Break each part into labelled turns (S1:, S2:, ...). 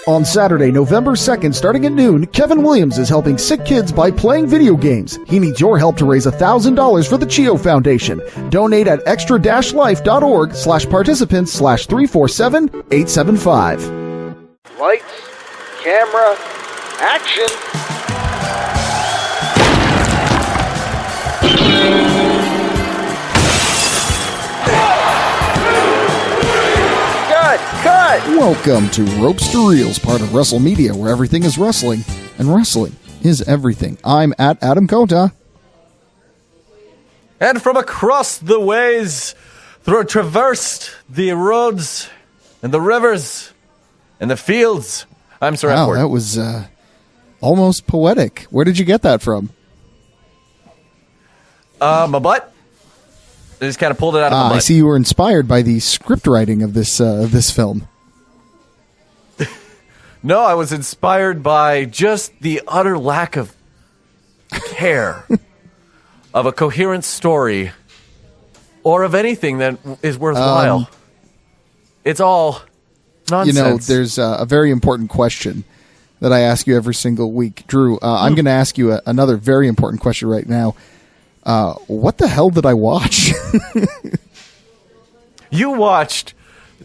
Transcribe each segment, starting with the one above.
S1: On Saturday, November 2nd, starting at noon, Kevin Williams is helping sick kids by playing video games. He needs your help to raise $1,000 for the CHIO Foundation. Donate at extra-life.org/participants/347875.
S2: Lights, camera, action. Cut!
S1: Welcome to Ropes to Reels, part of WrestleMedia, where everything is wrestling, and wrestling is everything. I'm at Adam Kota.
S3: And from across the ways, traversed the roads, and the rivers, and the fields, I'm Sir
S1: Wow,
S3: Edward.
S1: that was almost poetic. Where did you get that from?
S3: My butt. I just kind of pulled it out of my butt.
S1: I see you were inspired by the script writing of this film.
S3: No, I was inspired by just the utter lack of care of a coherent story or of anything that is worthwhile. It's all nonsense.
S1: You know, there's a very important question that I ask you every single week. Drew, I'm going to ask you another very important question right now. What the hell did I watch?
S3: You watched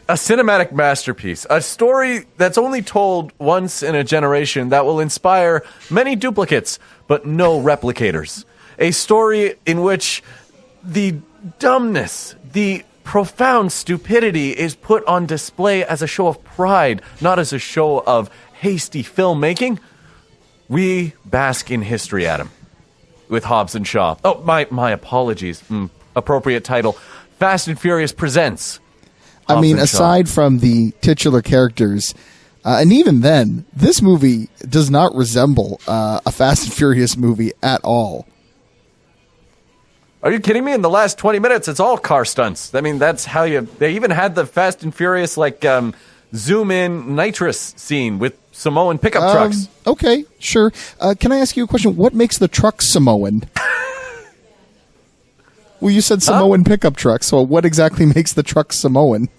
S3: a cinematic masterpiece, a story that's only told once in a generation that will inspire many duplicates, but no replicators. A story in which the dumbness, the profound stupidity is put on display as a show of pride, not as a show of hasty filmmaking. We bask in history, Adam, with Hobbs and Shaw. Oh, my apologies. Appropriate title. Fast and Furious presents Hobbs
S1: I mean,
S3: and Shaw.
S1: aside from the titular characters, and even then, this movie does not resemble a Fast and Furious movie at all.
S3: Are you kidding me? In the last 20 minutes, it's all car stunts. I mean, that's how they even had the Fast and Furious, zoom in nitrous scene with Samoan pickup trucks.
S1: Okay, sure. Can I ask you a question? What makes the truck Samoan? Well, you said Samoan pickup truck, so what exactly makes the truck Samoan?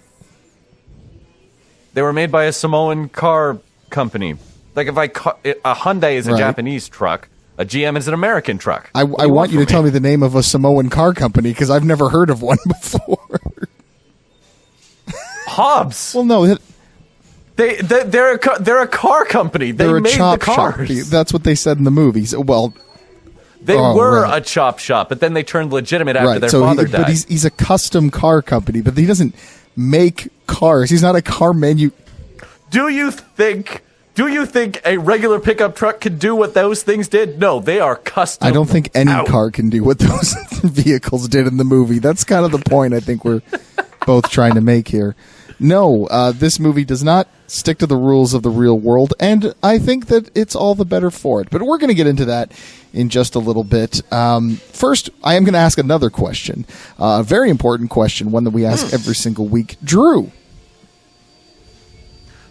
S3: They were made by a Samoan car company. Like if a Hyundai is a
S1: Right.
S3: Japanese truck, a GM is an American truck.
S1: I want you to tell me the name of a Samoan car company, because I've never heard of one before.
S3: Hobbs.
S1: Well, no,
S3: They're a car company. They
S1: they're a
S3: made
S1: chop
S3: the cars.
S1: shop. That's what they said in the movies. Well,
S3: They were
S1: right.
S3: a chop shop, but then they turned legitimate after
S1: right.
S3: their
S1: So
S3: father died.
S1: but he's a custom car company, but he doesn't make cars. He's not a car menu.
S3: Do you think a regular pickup truck could do what those things did? No, they are custom.
S1: I don't think any
S3: out.
S1: car can do what those vehicles did in the movie. That's kind of the point I think we're both trying to make here. No, this movie does not stick to the rules of the real world, and I think that it's all the better for it. But we're going to get into that in just a little bit. First, I am going to ask another question, a very important question, one that we ask every single week. Drew.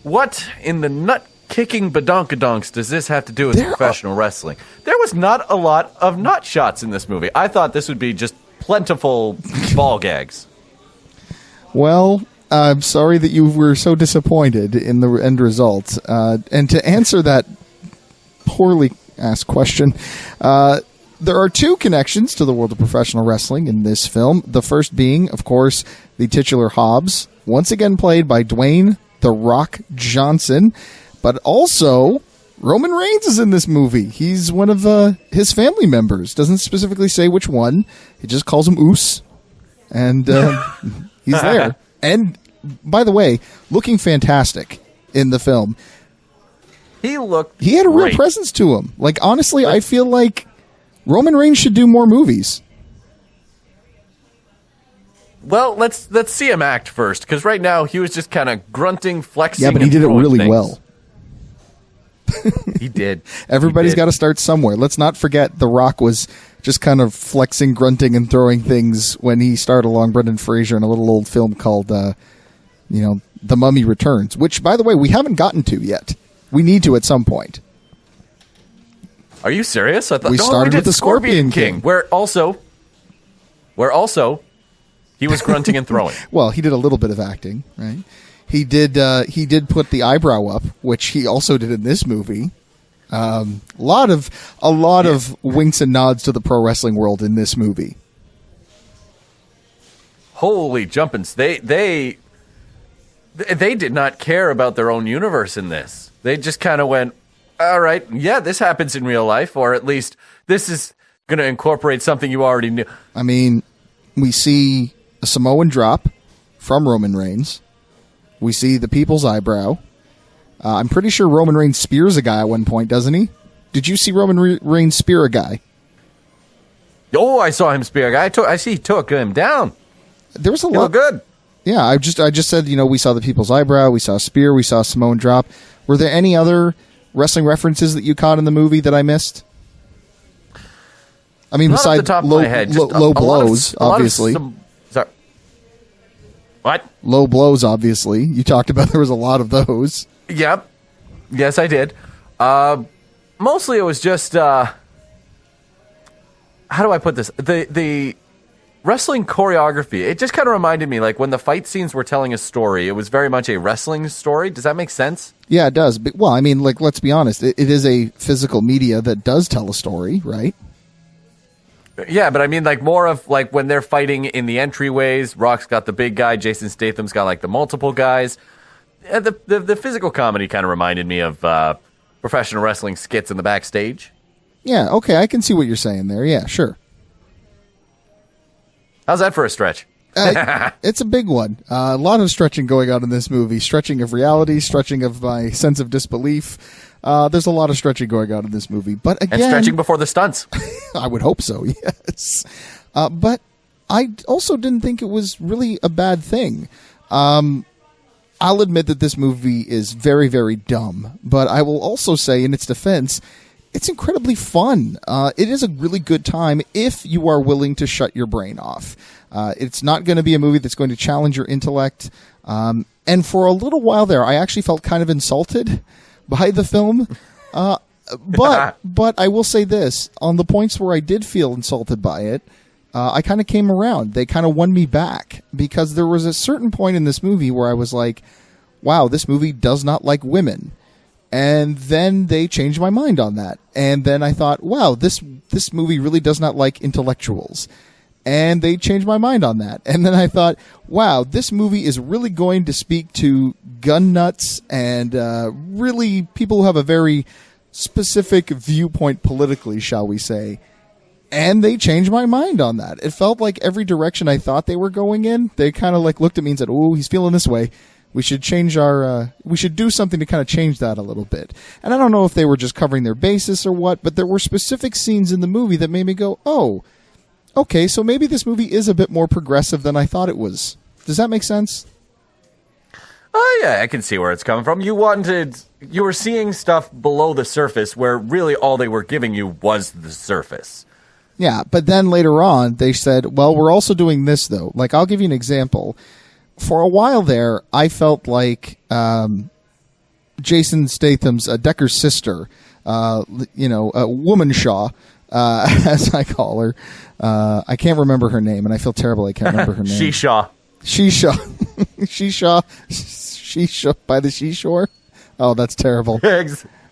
S3: What in the nut-kicking badonkadonks does this have to do with professional wrestling? There was not a lot of nut shots in this movie. I thought this would be just plentiful ball gags.
S1: Well, I'm sorry that you were so disappointed in the end result. And to answer that poorly asked question, there are two connections to the world of professional wrestling in this film. The first being, of course, the titular Hobbs, once again played by Dwayne "The Rock" Johnson, but also Roman Reigns is in this movie. He's one of his family members. Doesn't specifically say which one. He just calls him Oos, and he's there. And, by the way, looking fantastic in the film.
S3: He had
S1: a real presence to him. Like, honestly, I feel like Roman Reigns should do more movies.
S3: Well, let's see him act first, because right now he was just kind of grunting, flexing.
S1: Yeah, but he did it really well.
S3: He did.
S1: Everybody's got to start somewhere. Let's not forget The Rock was just kind of flexing, grunting, and throwing things when he starred along Brendan Fraser in a little old film called, The Mummy Returns, which, by the way, we haven't gotten to yet. We need to at some point.
S3: Are you serious? I thought
S1: we started with the Scorpion King.
S3: Where also he was grunting and throwing.
S1: Well, he did a little bit of acting, right? He did put the eyebrow up, which he also did in this movie. A lot of winks and nods to the pro wrestling world in this movie.
S3: Holy jumpins! They did not care about their own universe in this. They just kind of went, all right, yeah, this happens in real life, or at least this is going to incorporate something you already knew.
S1: I mean, we see a Samoan drop from Roman Reigns. We see the people's eyebrow. I'm pretty sure Roman Reigns spears a guy at one point, doesn't he? Did you see Roman Reigns spear a guy?
S3: Oh, I saw him spear a guy. I see he took him down.
S1: There was a
S3: He
S1: lot.
S3: looked good.
S1: Yeah, I just said, we saw the people's eyebrow, we saw a spear, we saw a Samoan drop. Were there any other wrestling references that you caught in the movie that I missed? I mean,
S3: Not
S1: besides
S3: off the top of
S1: low,
S3: my head,
S1: low blows, obviously.
S3: Sorry. What?
S1: Low blows, obviously. You talked about there was a lot of those.
S3: Yep. Yes, I did. Mostly it was just, how do I put this? The wrestling choreography, it just kind of reminded me, like, when the fight scenes were telling a story, it was very much a wrestling story. Does that make sense?
S1: Yeah, it does. But, well, I mean, like, let's be honest. It is a physical media that does tell a story, right?
S3: Yeah, but I mean, like, more of, like, when they're fighting in the entryways, Rock's got the big guy, Jason Statham's got, like, the multiple guys. The physical comedy kind of reminded me of professional wrestling skits in the backstage.
S1: Yeah, okay, I can see what you're saying there. Yeah, sure.
S3: How's that for a stretch?
S1: It's a big one. A lot of stretching going on in this movie. Stretching of reality, stretching of my sense of disbelief. There's a lot of stretching going on in this movie. But again,
S3: And stretching before the stunts.
S1: I would hope so, yes. But I also didn't think it was really a bad thing. I'll admit that this movie is very, very dumb. But I will also say, in its defense, it's incredibly fun. It is a really good time if you are willing to shut your brain off. It's not going to be a movie that's going to challenge your intellect. And for a little while there, I actually felt kind of insulted by the film. But I will say this. On the points where I did feel insulted by it, I kind of came around. They kind of won me back. Because there was a certain point in this movie where I was like, wow, this movie does not like women. And then they changed my mind on that. And then I thought, wow, this movie really does not like intellectuals. And they changed my mind on that. And then I thought, wow, this movie is really going to speak to gun nuts and really people who have a very specific viewpoint politically, shall we say. And they changed my mind on that. It felt like every direction I thought they were going in, they kind of like looked at me and said, oh, he's feeling this way. We should change we should do something to kind of change that a little bit. And I don't know if they were just covering their bases or what, but there were specific scenes in the movie that made me go, oh, okay, so maybe this movie is a bit more progressive than I thought it was. Does that make sense?
S3: Oh, yeah, I can see where it's coming from. You were seeing stuff below the surface where really all they were giving you was the surface.
S1: Yeah, but then later on, they said, well, we're also doing this, though. Like, I'll give you an example. For a while there, I felt like Jason Statham's Decker's sister, Woman Shaw, as I call her. I can't remember her name, and I feel terrible I can't remember her name.
S3: She-Shaw.
S1: She-Shaw. She-Shaw. She-Shaw by the seashore? Oh, that's terrible.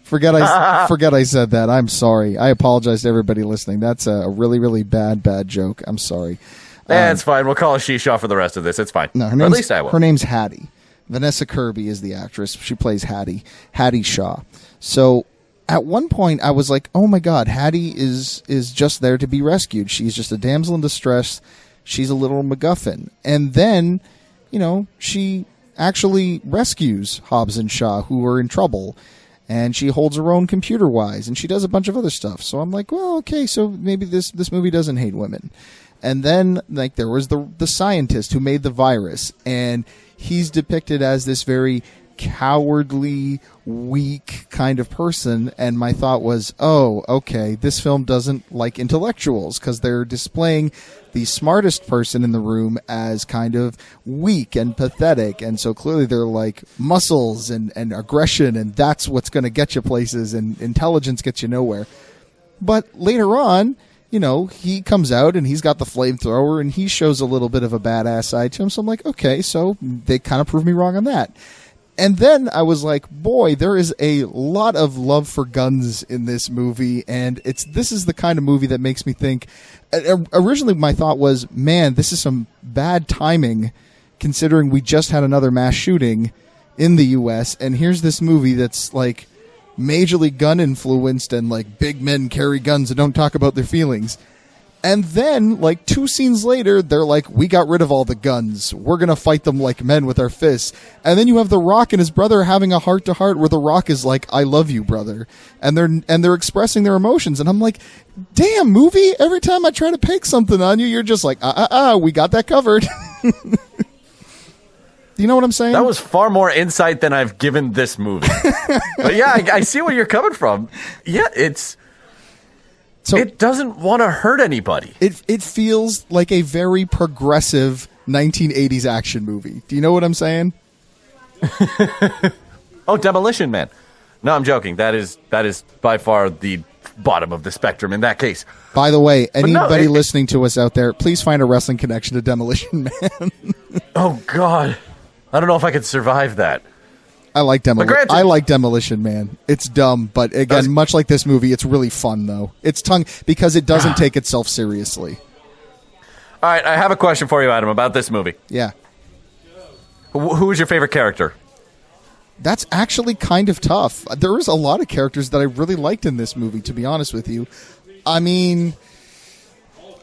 S1: Forget I said that. I'm sorry. I apologize to everybody listening. That's a really, really bad joke. I'm sorry.
S3: It's fine. We'll call her She-Shaw for the rest of this. It's fine.
S1: No,
S3: or at least I will.
S1: Her name's Hattie. Vanessa Kirby is the actress. She plays Hattie Shaw. So at one point I was like, oh my God, Hattie is just there to be rescued. She's just a damsel in distress. She's a little MacGuffin. And then, she actually rescues Hobbs and Shaw, who are in trouble. And she holds her own computer-wise. And she does a bunch of other stuff. So I'm like, well, okay, so maybe this movie doesn't hate women. And then, like, there was the scientist who made the virus, and he's depicted as this very cowardly, weak kind of person. And my thought was, oh, okay, this film doesn't like intellectuals because they're displaying the smartest person in the room as kind of weak and pathetic. And so clearly they're like muscles and aggression, and that's what's going to get you places, and intelligence gets you nowhere. But later on, he comes out and he's got the flamethrower and he shows a little bit of a badass side to him. So I'm like, okay, so they kind of proved me wrong on that. And then I was like, boy, there is a lot of love for guns in this movie, and this is the kind of movie that makes me think. Originally, my thought was, man, this is some bad timing, considering we just had another mass shooting in the U.S., and here's this movie that's like majorly gun influenced, and like big men carry guns and don't talk about their feelings. And then, like 2 scenes later, they're like, we got rid of all the guns. We're going to fight them like men with our fists. And then you have The Rock and his brother having a heart-to-heart where The Rock is like, I love you, brother. And they're expressing their emotions. And I'm like, damn, movie, every time I try to pick something on you, you're just like, we got that covered. You know what I'm saying?
S3: That was far more insight than I've given this movie. But yeah, I see where you're coming from. Yeah, So it doesn't want to hurt anybody.
S1: It feels like a very progressive 1980s action movie. Do you know what I'm saying?
S3: Oh, Demolition Man. No, I'm joking. That is by far the bottom of the spectrum in that case.
S1: By the way, anybody listening to us out there, please find a wrestling connection to Demolition Man.
S3: Oh, God. I don't know if I could survive that.
S1: I like Demolition Man. It's dumb, but again, much like this movie, it's really fun, though. It's because it doesn't take itself seriously.
S3: All right, I have a question for you, Adam, about this movie.
S1: Yeah.
S3: Who is your favorite character?
S1: That's actually kind of tough. There was a lot of characters that I really liked in this movie, to be honest with you. I mean,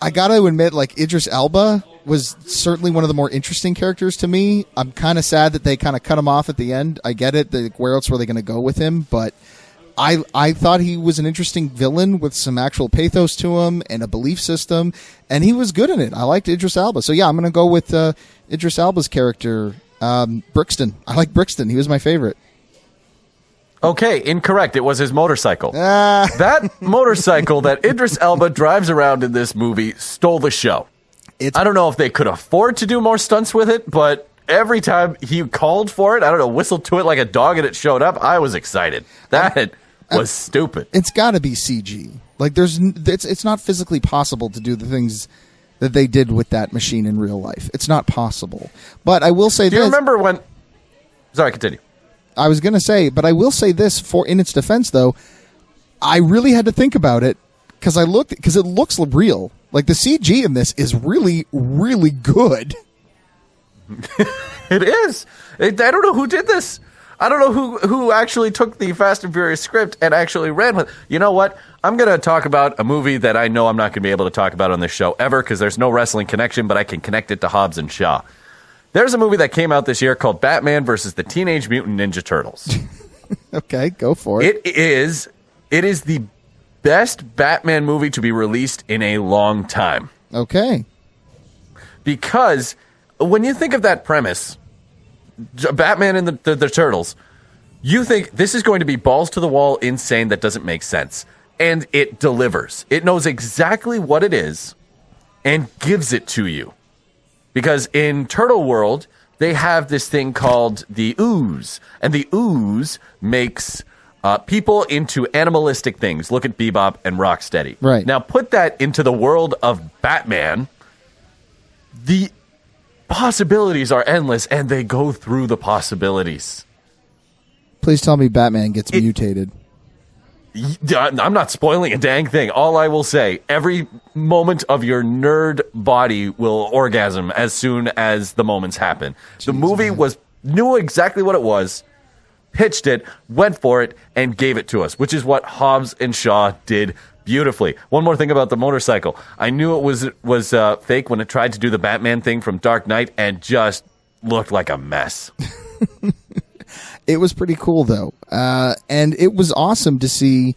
S1: I gotta admit, like, Idris Elba was certainly one of the more interesting characters to me. I'm kind of sad that they kind of cut him off at the end. I get it. Where else were they going to go with him? But I thought he was an interesting villain with some actual pathos to him and a belief system, and he was good in it. I liked Idris Elba. So yeah, I'm going to go with Idris Elba's character, Brixton. I like Brixton. He was my favorite.
S3: Okay, incorrect. It was his motorcycle. That motorcycle that Idris Elba drives around in this movie stole the show. I don't know if they could afford to do more stunts with it, but every time he called for it, I don't know, whistled to it like a dog and it showed up, I was excited. That was stupid.
S1: It's got to be CG. Like, it's not physically possible to do the things that they did with that machine in real life. It's not possible. But I will say this.
S3: Do you remember when... Sorry, continue.
S1: I was going to say, but I will say this in its defense, though. I really had to think about it because it looks real. Like, the CG in this is really, really good.
S3: It is. I don't know who did this. I don't know who actually took the Fast and Furious script and actually ran with it. You know what? I'm going to talk about a movie that I know I'm not going to be able to talk about on this show ever because there's no wrestling connection, but I can connect it to Hobbs and Shaw. There's a movie that came out this year called Batman versus the Teenage Mutant Ninja Turtles.
S1: Okay, go for it.
S3: It is the best Batman movie to be released in a long time.
S1: Okay.
S3: Because when you think of that premise, Batman and the Turtles, you think this is going to be balls to the wall insane that doesn't make sense. And it delivers. It knows exactly what it is and gives it to you. Because in Turtle World, they have this thing called the ooze. And the ooze makes people into animalistic things. Look at Bebop and Rocksteady.
S1: Right.
S3: Now put that into the world of Batman. The possibilities are endless, and they go through the possibilities.
S1: Please tell me Batman gets mutated.
S3: I'm not spoiling a dang thing. All I will say, every moment of your nerd body will orgasm as soon as the moments happen. Jeez, the movie knew exactly what it was, pitched it, went for it, and gave it to us, which is what Hobbs and Shaw did beautifully. One more thing about the motorcycle. I knew it was fake when it tried to do the Batman thing from Dark Knight and just looked like a mess.
S1: It was pretty cool, though. And it was awesome to see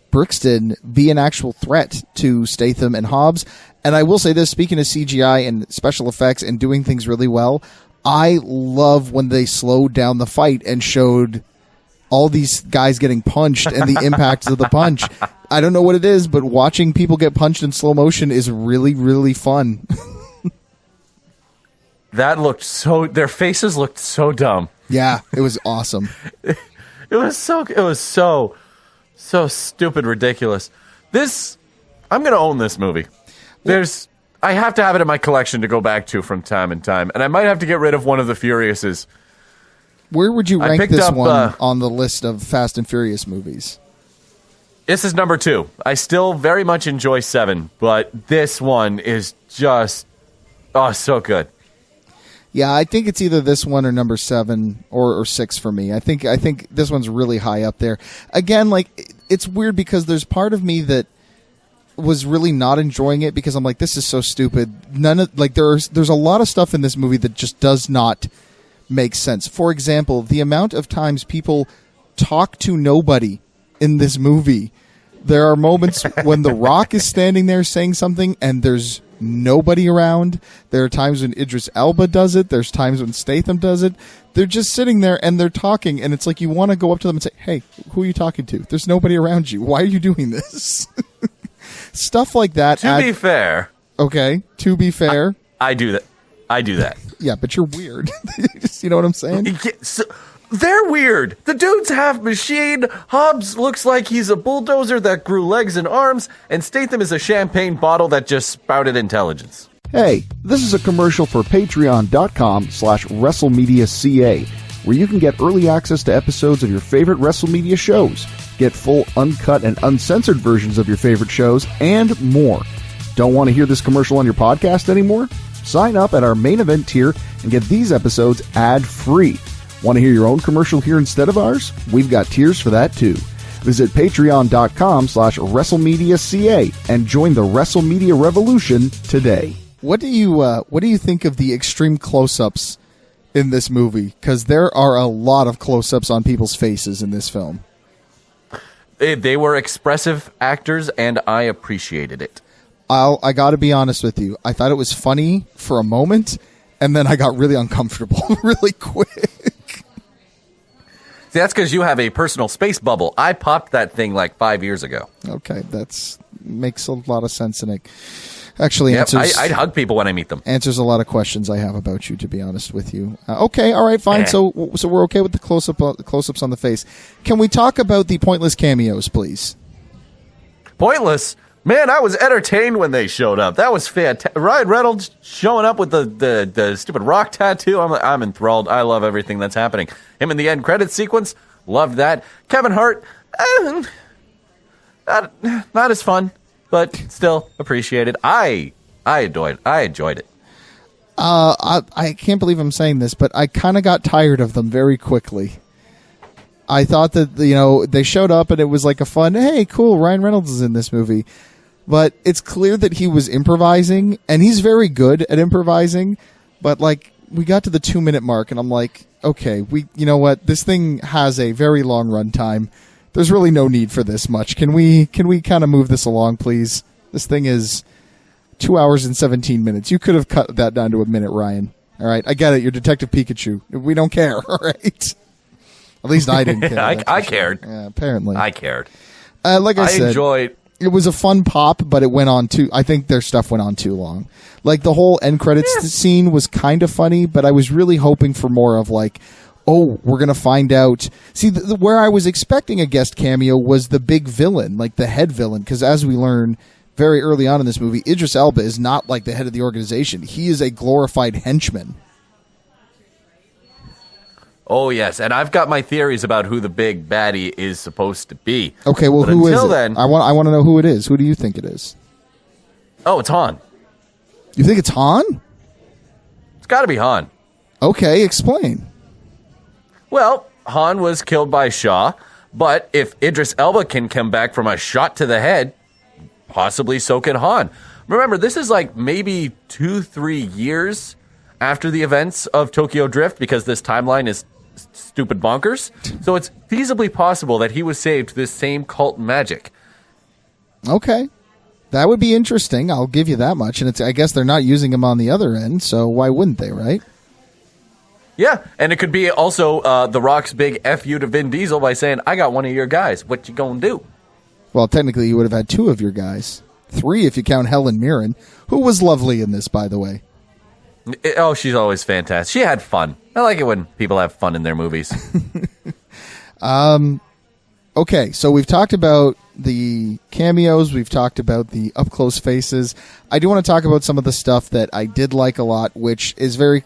S1: Brixton be an actual threat to Statham and Hobbs. And I will say this, speaking of CGI and special effects and doing things really well, I love when they slowed down the fight and showed all these guys getting punched and the impacts of the punch. I don't know what it is, but watching people get punched in slow motion is really, really fun.
S3: Their faces looked so dumb.
S1: Yeah, it was awesome.
S3: It was so stupid ridiculous. This I'm going to own this movie. I have to have it in my collection to go back to from time to time, and I might have to get rid of one of the Furiouses.
S1: Where would you rank this one on the list of Fast and Furious movies?
S3: This is number 2. I still very much enjoy 7, but this one is just, so good.
S1: Yeah, I think it's either this one or number 7 or 6 for me. I think this one's really high up there. Again, like, it's weird because there's part of me that was really not enjoying it because I'm like, this is so stupid. There's a lot of stuff in this movie that just does not make sense. For example, the amount of times people talk to nobody in this movie. There are moments when The Rock is standing there saying something and there's nobody around. There are times when Idris Elba does it. There's times when Statham does it. They're just sitting there and they're talking, and it's like you want to go up to them and say, hey, who are you talking to? There's nobody around you. Why are you doing this? Stuff like that.
S3: To be fair.
S1: Okay, to be fair.
S3: I do that.
S1: Yeah, but you're weird. You know what I'm saying?
S3: They're weird. The dude's half machine. Hobbs looks like he's a bulldozer that grew legs and arms, and Statham is a champagne bottle that just spouted intelligence.
S4: Hey, this is a commercial for patreon.com/WrestleMedia.ca, where you can get early access to episodes of your favorite WrestleMedia shows, get full uncut and uncensored versions of your favorite shows, and more. Don't want to hear this commercial on your podcast anymore? Sign up at our main event tier and get these episodes ad-free. Want to hear your own commercial here instead of ours? We've got tiers for that too. Visit patreon.com/WrestleMedia.ca and join the WrestleMedia revolution today.
S1: What do you think of the extreme close-ups in this movie? Because there are a lot of close-ups on people's faces in this film.
S3: They were expressive actors, and I appreciated it.
S1: I got to be honest with you. I thought it was funny for a moment, and then I got really uncomfortable really quick.
S3: See, that's because you have a personal space bubble. I popped that thing like 5 years ago.
S1: Okay, that makes a lot of sense, and it actually
S3: Yep,
S1: answers.
S3: I'd hug people when I meet them.
S1: Answers a lot of questions I have about you, to be honest with you. Okay, all right, fine. So we're okay with the close-ups on the face. Can we talk about the pointless cameos, please?
S3: Pointless? Man, I was entertained when they showed up. That was fantastic. Ryan Reynolds showing up with the stupid rock tattoo. I'm enthralled. I love everything that's happening. Him in the end credits sequence, loved that. Kevin Hart, not as fun, but still appreciated. I enjoyed it.
S1: I can't believe I'm saying this, but I kind of got tired of them very quickly. I thought that, they showed up and it was like a fun, hey, cool, Ryan Reynolds is in this movie. But it's clear that he was improvising, and he's very good at improvising. But, we got to the 2-minute mark, and I'm like, okay, you know what? This thing has a very long runtime. There's really no need for this much. Can we kind of move this along, please? This thing is 2 hours and 17 minutes. You could have cut that down to a minute, Ryan. All right, I get it. You're Detective Pikachu. We don't care, all right? At least I didn't care.
S3: I cared.
S1: Yeah, apparently.
S3: I cared.
S1: Like I said,
S3: enjoyed.
S1: It was a fun pop, but it went on I think their stuff went on too long. Like, the whole end credits scene was kind of funny, but I was really hoping for more of we're going to find out. See, where I was expecting a guest cameo was the big villain, like the head villain, because as we learn very early on in this movie, Idris Elba is not like the head of the organization. He is a glorified henchman.
S3: Oh, yes, and I've got my theories about who the big baddie is supposed to be.
S1: Okay, well,
S3: but
S1: who is
S3: until
S1: it?
S3: Then,
S1: I want to know who it is. Who do you think it is?
S3: Oh, it's Han.
S1: You think it's Han?
S3: It's got to be Han.
S1: Okay, explain.
S3: Well, Han was killed by Shaw, but if Idris Elba can come back from a shot to the head, possibly so can Han. Remember, this is maybe 2-3 years after the events of Tokyo Drift, because this timeline is stupid bonkers. So it's feasibly possible that he was saved to this same cult magic.
S1: Okay. That would be interesting. I'll give you that much. And I guess they're not using him on the other end, so why wouldn't they, right?
S3: Yeah, and it could be also The Rock's big F you to Vin Diesel by saying, I got one of your guys. What you gonna do?
S1: Well, technically, you would have had 2 of your guys. 3 if you count Helen Mirren, who was lovely in this, by the way.
S3: Oh, she's always fantastic. She had fun. I like it when people have fun in their movies.
S1: Okay, so we've talked about the cameos. We've talked about the up-close faces. I do want to talk about some of the stuff that I did like a lot, which is very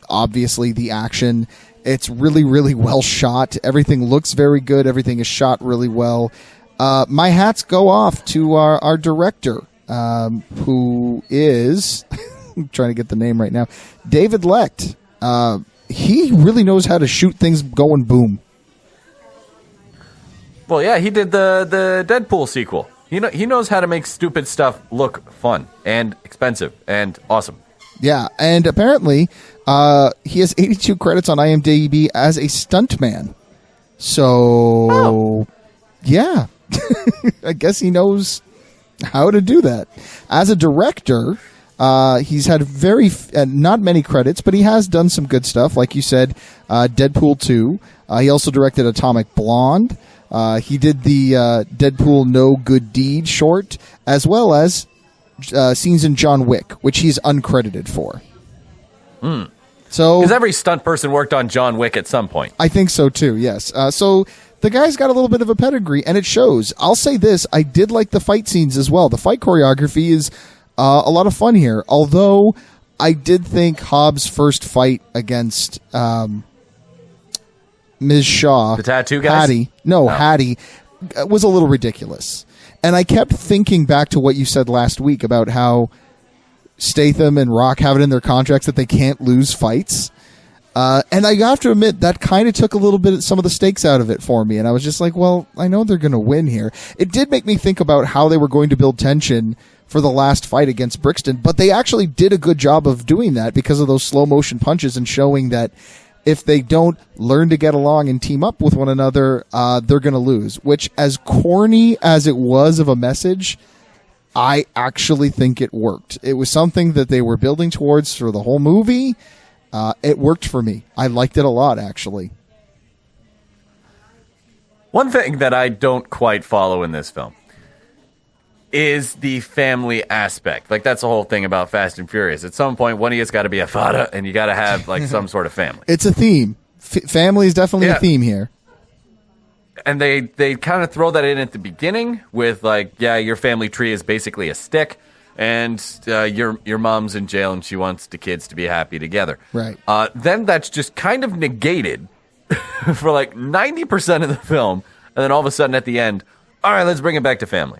S1: obviously the action. It's really, really well shot. Everything looks very good. Everything is shot really well. My hats go off to our director, who is... I'm trying to get the name right now. David Lecht. He really knows how to shoot things going boom.
S3: Well, yeah, he did the Deadpool sequel. He knows how to make stupid stuff look fun and expensive and awesome.
S1: Yeah, and apparently he has 82 credits on IMDb as a stuntman. So, yeah, I guess he knows how to do that. As a director, he's had not many credits, but he has done some good stuff. Like you said, Deadpool 2. He also directed Atomic Blonde. He did the Deadpool No Good Deed short, as well as scenes in John Wick, which he's uncredited for. So,
S3: because every stunt person worked on John Wick at some point.
S1: I think so too. Yes. So the guy's got a little bit of a pedigree, and it shows. I'll say this: I did like the fight scenes as well. The fight choreography is a lot of fun here. Although I did think Hobbs' first fight against Ms. Shaw,
S3: the tattoo guy,
S1: Hattie, was a little ridiculous. And I kept thinking back to what you said last week about how Statham and Rock have it in their contracts that they can't lose fights. And I have to admit, that kind of took a little bit of some of the stakes out of it for me. And I was just like, well, I know they're going to win here. It did make me think about how they were going to build tension for the last fight against Brixton. But they actually did a good job of doing that because of those slow motion punches and showing that if they don't learn to get along and team up with one another, they're going to lose. Which, as corny as it was of a message, I actually think it worked. It was something that they were building towards for the whole movie. It worked for me. I liked it a lot, actually.
S3: One thing that I don't quite follow in this film is the family aspect. Like, that's the whole thing about Fast and Furious. At some point, one of you's got to be a father, and you got to have, like, some sort of family.
S1: It's a theme. Family is definitely a theme here.
S3: And they kind of throw that in at the beginning with, like, yeah, your family tree is basically a stick, and your mom's in jail, and she wants the kids to be happy together.
S1: Right.
S3: Then that's just kind of negated for, like, 90% of the film, and then all of a sudden at the end, all right, let's bring it back to family.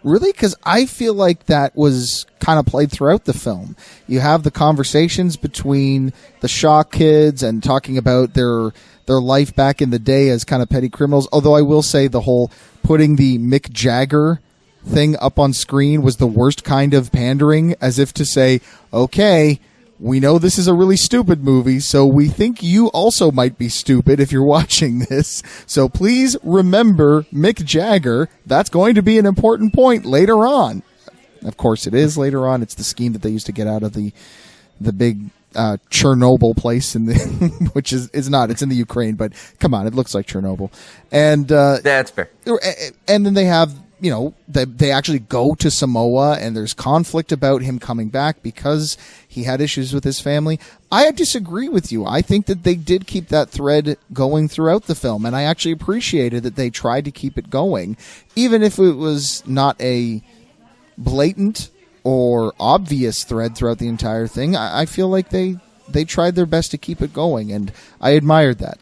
S1: Really? Because I feel like that was kind of played throughout the film. You have the conversations between the Shaw kids and talking about their life back in the day as kind of petty criminals. Although I will say the whole putting the Mick Jagger thing up on screen was the worst kind of pandering, as if to say, okay, we know this is a really stupid movie, so we think you also might be stupid if you're watching this. So please remember Mick Jagger. That's going to be an important point later on. Of course it is later on. It's the scheme that they used to get out of the big Chernobyl place in the which is not. It's in the Ukraine, but come on, it looks like Chernobyl. And
S3: that's fair.
S1: And then they have, you know, they actually go to Samoa, and there's conflict about him coming back because he had issues with his family. I disagree with you. I think that they did keep that thread going throughout the film, and I actually appreciated that they tried to keep it going, even if it was not a blatant or obvious thread throughout the entire thing. I feel like they tried their best to keep it going, and I admired that.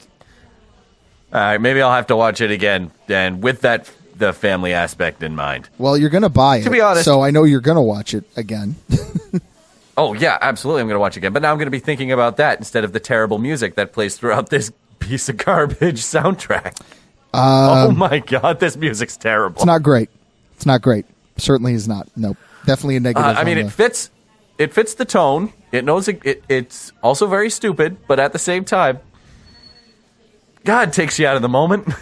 S3: All right, maybe I'll have to watch it again, and with that the family aspect in mind.
S1: Well, you're going to buy it,
S3: to be honest,
S1: so I know you're going to watch it again.
S3: Oh, yeah, absolutely I'm going to watch it again. But now I'm going to be thinking about that instead of the terrible music that plays throughout this piece of garbage soundtrack. Oh, my God, this music's terrible.
S1: It's not great. It's not great. Certainly is not. Nope. Definitely a negative.
S3: I mean, it fits the tone. It knows it's also very stupid, but at the same time, God takes you out of the moment.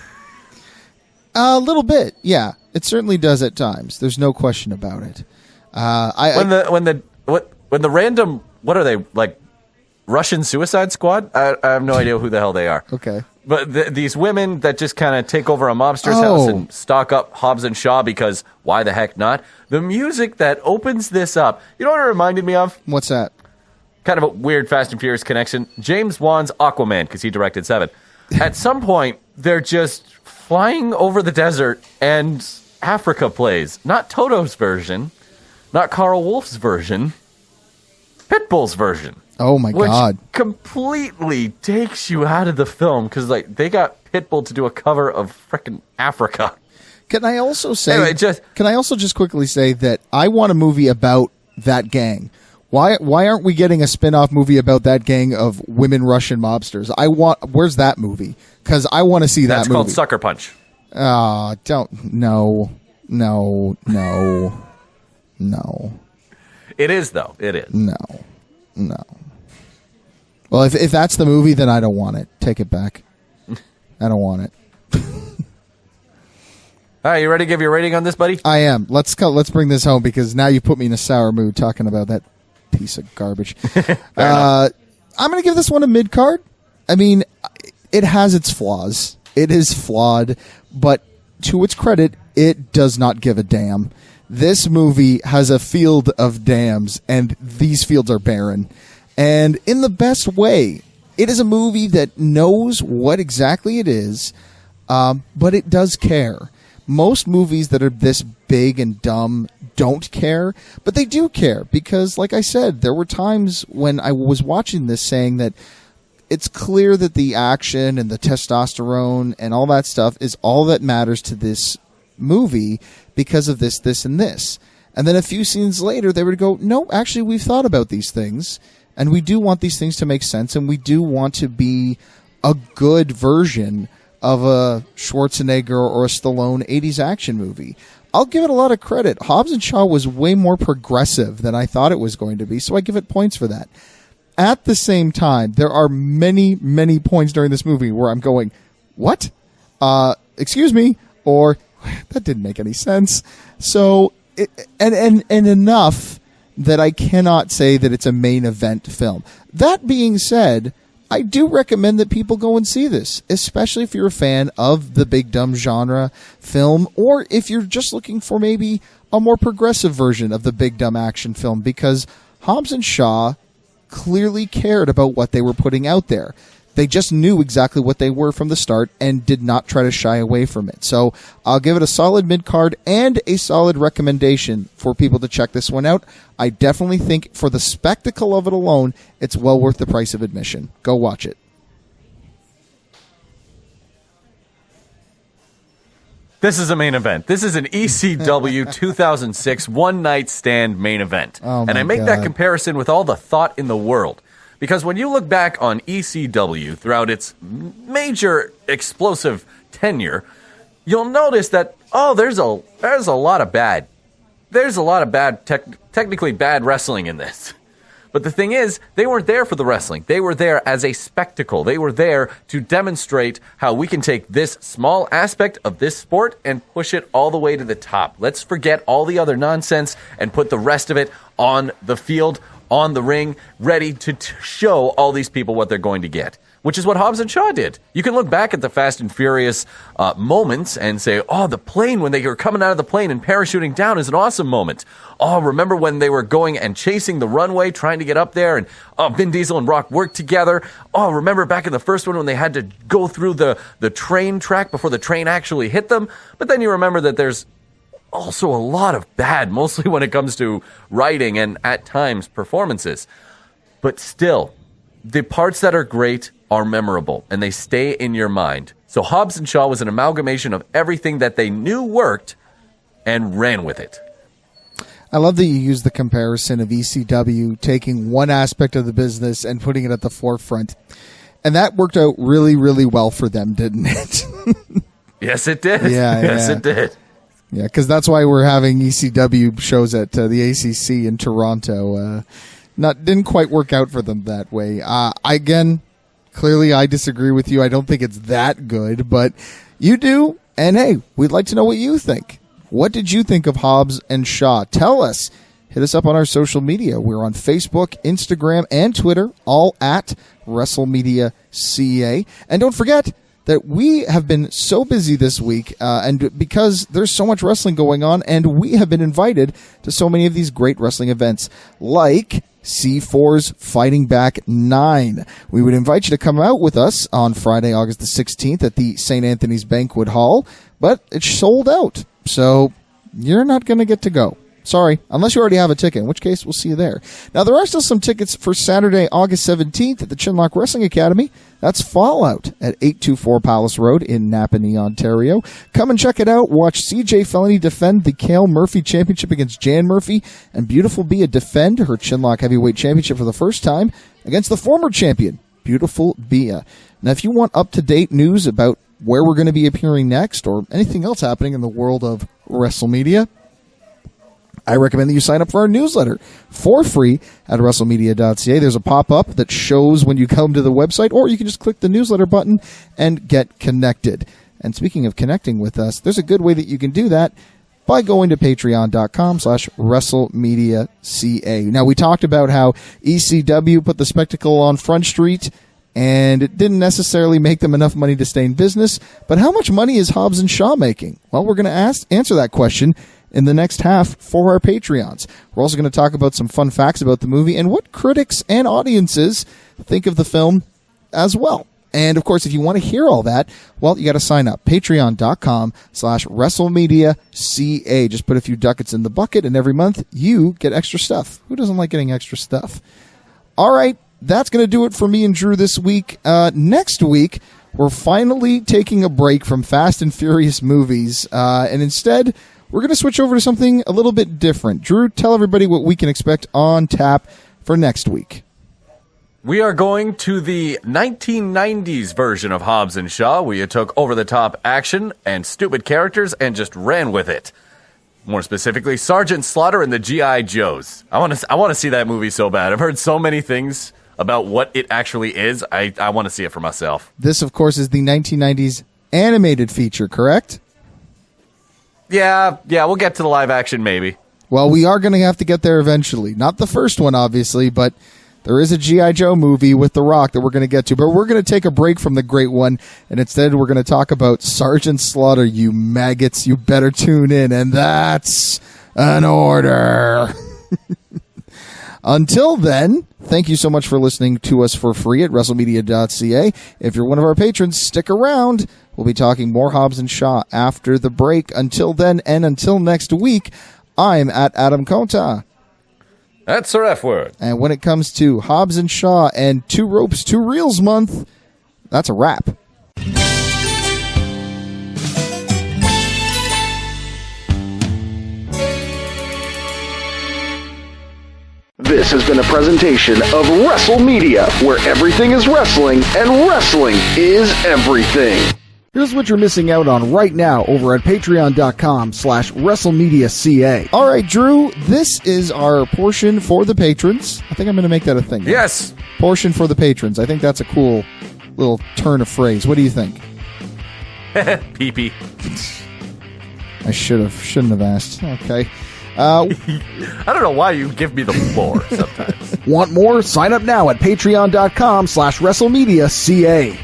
S1: A little bit, yeah. It certainly does at times. There's no question about it.
S3: When the random, what are they, like Russian Suicide Squad? I have no idea who the hell they are.
S1: Okay.
S3: But these women that just kind of take over a mobster's house and stock up Hobbs and Shaw because why the heck not? The music that opens this up, you know what it reminded me of?
S1: What's that?
S3: Kind of a weird Fast and Furious connection. James Wan's Aquaman, because he directed 7. At some point, they're just flying over the desert and Africa plays. Not Toto's version, not Carl Wolf's version, Pitbull's version.
S1: Oh my God.
S3: Which completely takes you out of the film because like they got Pitbull to do a cover of frickin' Africa.
S1: Can I also say?
S3: Anyway,
S1: can I also just quickly say that I want a movie about that gang? Why aren't we getting a spin-off movie about that gang of women Russian mobsters? Where's that movie? Because I want to see that movie.
S3: That's called Sucker Punch.
S1: No.
S3: It is though. It is.
S1: No. Well, if that's the movie, then I don't want it. Take it back. I don't want it.
S3: All right, you ready to give your rating on this, buddy?
S1: I am. Let's bring this home because now you put me in a sour mood talking about that piece of garbage. I'm going to give this one a mid-card. I mean, it has its flaws. It is flawed, but to its credit, it does not give a damn. This movie has a field of dams, and these fields are barren. And in the best way, it is a movie that knows what exactly it is, but it does care. Most movies that are this big and dumb don't care, but they do care because, like I said, there were times when I was watching this saying that it's clear that the action and the testosterone and all that stuff is all that matters to this movie because of this, this, and this. And then a few scenes later, they would go, no, actually, we've thought about these things, and we do want these things to make sense, and we do want to be a good version of a Schwarzenegger or a Stallone 80s action movie. I'll give it a lot of credit. Hobbs and Shaw was way more progressive than I thought it was going to be, so I give it points for that. At the same time, there are many, many points during this movie where I'm going, what? Excuse me? Or, that didn't make any sense. So, and enough that I cannot say that it's a main event film. That being said, I do recommend that people go and see this, especially if you're a fan of the big dumb genre film, or if you're just looking for maybe a more progressive version of the big dumb action film, because Hobbs and Shaw clearly cared about what they were putting out there. They just knew exactly what they were from the start and did not try to shy away from it. So I'll give it a solid mid-card and a solid recommendation for people to check this one out. I definitely think for the spectacle of it alone, it's well worth the price of admission. Go watch it.
S3: This is a main event. This is an ECW 2006 one-night stand main event.
S1: Oh my
S3: and I make
S1: God.
S3: that comparison with all the thought in the world. Because when you look back on ECW throughout its major explosive tenure, you'll notice that, there's a lot of bad. There's a lot of bad, technically bad wrestling in this. But the thing is, they weren't there for the wrestling. They were there as a spectacle. They were there to demonstrate how we can take this small aspect of this sport and push it all the way to the top. Let's forget all the other nonsense and put the rest of it on the field, on the ring, ready to show all these people what they're going to get, which is what Hobbs and Shaw did. You can look back at the Fast and Furious moments and say, the plane, when they were coming out of the plane and parachuting down is an awesome moment. Remember when they were going and chasing the runway, trying to get up there, and Vin Diesel and Rock worked together. Remember back in the first one when they had to go through the train track before the train actually hit them? But then you remember that there's also a lot of bad, mostly when it comes to writing and at times performances. But still, the parts that are great are memorable and they stay in your mind. So Hobbs and Shaw was an amalgamation of everything that they knew worked and ran with it.
S1: I love that you use the comparison of ECW taking one aspect of the business and putting it at the forefront. And that worked out really, really well for them, didn't it?
S3: Yes, it did.
S1: Yes,
S3: it did.
S1: Yeah, because that's why we're having ECW shows at the ACC in Toronto. Didn't quite work out for them that way. Again, clearly I disagree with you. I don't think it's that good, but you do. And hey, we'd like to know what you think. What did you think of Hobbs and Shaw? Tell us. Hit us up on our social media. We're on Facebook, Instagram, and Twitter, all at WrestleMedia.ca. And don't forget that we have been so busy this week, and because there's so much wrestling going on, and we have been invited to so many of these great wrestling events, like C4's Fighting Back 9. We would invite you to come out with us on Friday, August the 16th at the St. Anthony's Banquet Hall, but it's sold out, so you're not going to get to go. Sorry, unless you already have a ticket, in which case we'll see you there. Now, there are still some tickets for Saturday, August 17th at the Chinlock Wrestling Academy. That's Fallout at 824 Palace Road in Napanee, Ontario. Come and check it out. Watch CJ Felony defend the Cale Murphy Championship against Jan Murphy, and Beautiful Bia defend her Chinlock Heavyweight Championship for the first time against the former champion, Beautiful Bia. Now, if you want up-to-date news about where we're going to be appearing next or anything else happening in the world of WrestleMedia, I recommend that you sign up for our newsletter for free at WrestleMedia.ca. There's a pop-up that shows when you come to the website, or you can just click the newsletter button and get connected. And speaking of connecting with us, there's a good way that you can do that by going to patreon.com/WrestleMedia.ca. Now, we talked about how ECW put the spectacle on Front Street, and it didn't necessarily make them enough money to stay in business. But how much money is Hobbs and Shaw making? Well, we're going to answer that question in the next half for our Patreons. We're also going to talk about some fun facts about the movie and what critics and audiences think of the film as well. And, of course, if you want to hear all that, well, you got to sign up. Patreon.com/WrestleMedia.ca. Just put a few ducats in the bucket, and every month you get extra stuff. Who doesn't like getting extra stuff? All right, that's going to do it for me and Drew this week. Next week, we're finally taking a break from Fast and Furious movies, and instead, we're going to switch over to something a little bit different. Drew, tell everybody what we can expect on tap for next week.
S3: We are going to the 1990s version of Hobbs and Shaw, where you took over-the-top action and stupid characters and just ran with it. More specifically, Sergeant Slaughter and the G.I. Joes. I want to see that movie so bad. I've heard so many things about what it actually is. I want to see it for myself.
S1: This, of course, is the 1990s animated feature, correct?
S3: Yeah, we'll get to the live action maybe.
S1: Well, we are going to have to get there eventually. Not the first one, obviously, but there is a G.I. Joe movie with The Rock that we're going to get to. But we're going to take a break from the great one, and instead we're going to talk about Sergeant Slaughter, you maggots. You better tune in, and that's an order. Until then, thank you so much for listening to us for free at WrestleMedia.ca. If you're one of our patrons, stick around. We'll be talking more Hobbs and Shaw after the break. Until then, and until next week, I'm at Adam Conta.
S3: That's our F word.
S1: And when it comes to Hobbs and Shaw and Two Ropes, Two Reels month, that's a wrap.
S2: This has been a presentation of WrestleMedia, where everything is wrestling and wrestling is everything.
S4: Here's what you're missing out on right now over at patreon.com/WrestleMedia.ca.
S1: All right, Drew, this is our portion for the patrons. I think I'm going to make that a thing.
S3: Yes.
S1: Portion for the patrons. I think that's a cool little turn of phrase. What do you think?
S3: Pee-pee.
S1: I shouldn't have asked. Okay.
S3: I don't know why you give me the floor sometimes.
S4: Want more? Sign up now at patreon.com/WrestleMedia.ca.